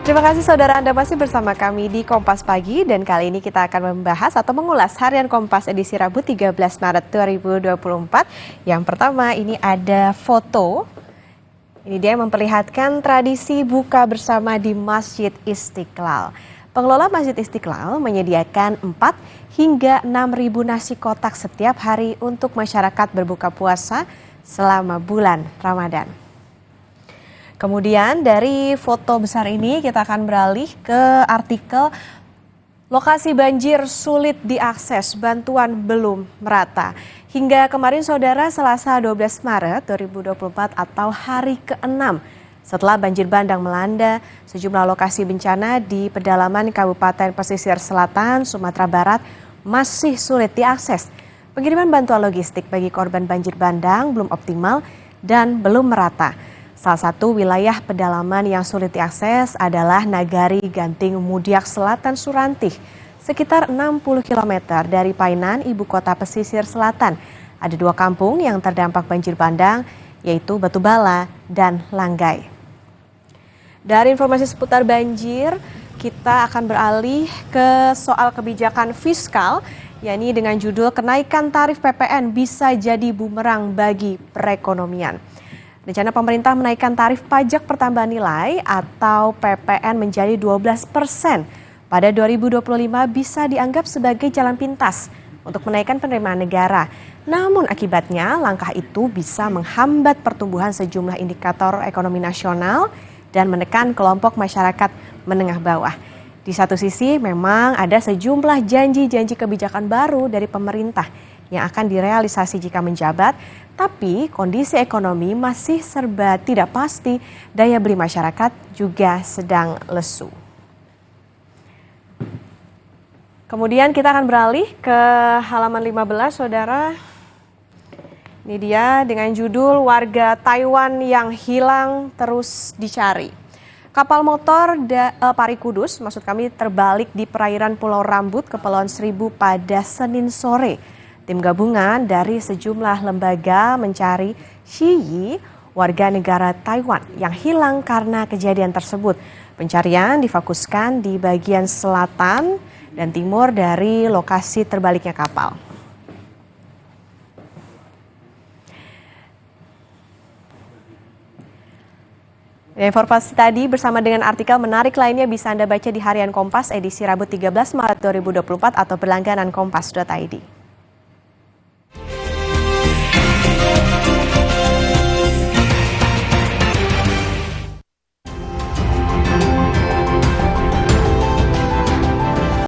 Terima kasih saudara, Anda masih bersama kami di Kompas Pagi dan kali ini kita akan membahas atau mengulas harian Kompas edisi Rabu 13 Maret 2024. Yang pertama ini ada foto, ini dia yang memperlihatkan tradisi buka bersama di Masjid Istiqlal. Pengelola Masjid Istiqlal menyediakan 4 hingga 6.000 nasi kotak setiap hari untuk masyarakat berbuka puasa selama bulan Ramadan. Kemudian dari foto besar ini kita akan beralih ke artikel lokasi banjir sulit diakses, bantuan belum merata. Hingga kemarin saudara Selasa 12 Maret 2024 atau hari ke-6 setelah banjir bandang melanda sejumlah lokasi bencana di pedalaman Kabupaten Pesisir Selatan, Sumatera Barat masih sulit diakses. Pengiriman bantuan logistik bagi korban banjir bandang belum optimal dan belum merata. Salah satu wilayah pedalaman yang sulit diakses adalah Nagari Ganting Mudiak Selatan Surantih, sekitar 60 km dari Painan, ibu kota pesisir selatan. Ada 2 kampung yang terdampak banjir bandang, yaitu Batubala dan Langgai. Dari informasi seputar banjir, kita akan beralih ke soal kebijakan fiskal, yakni dengan judul kenaikan tarif PPN bisa jadi bumerang bagi perekonomian. Rencana pemerintah menaikkan tarif pajak pertambahan nilai atau PPN menjadi 12% pada 2025 bisa dianggap sebagai jalan pintas untuk menaikkan penerimaan negara. Namun akibatnya langkah itu bisa menghambat pertumbuhan sejumlah indikator ekonomi nasional dan menekan kelompok masyarakat menengah bawah. Di satu sisi memang ada sejumlah janji-janji kebijakan baru dari pemerintah yang akan direalisasi jika menjabat, tapi kondisi ekonomi masih serba tidak pasti, daya beli masyarakat juga sedang lesu. Kemudian kita akan beralih ke halaman 15, saudara. Ini dia dengan judul warga Taiwan yang hilang terus dicari. Kapal motor Pari Kudus, maksud kami terbalik di perairan Pulau Rambut, Kepulauan Seribu pada Senin sore. Tim gabungan dari sejumlah lembaga mencari Shi Yi, warga negara Taiwan yang hilang karena kejadian tersebut. Pencarian difokuskan di bagian selatan dan timur dari lokasi terbaliknya kapal. Informasi tadi bersama dengan artikel menarik lainnya bisa Anda baca di Harian Kompas edisi Rabu 13 Maret 2024 atau berlangganan kompas.id.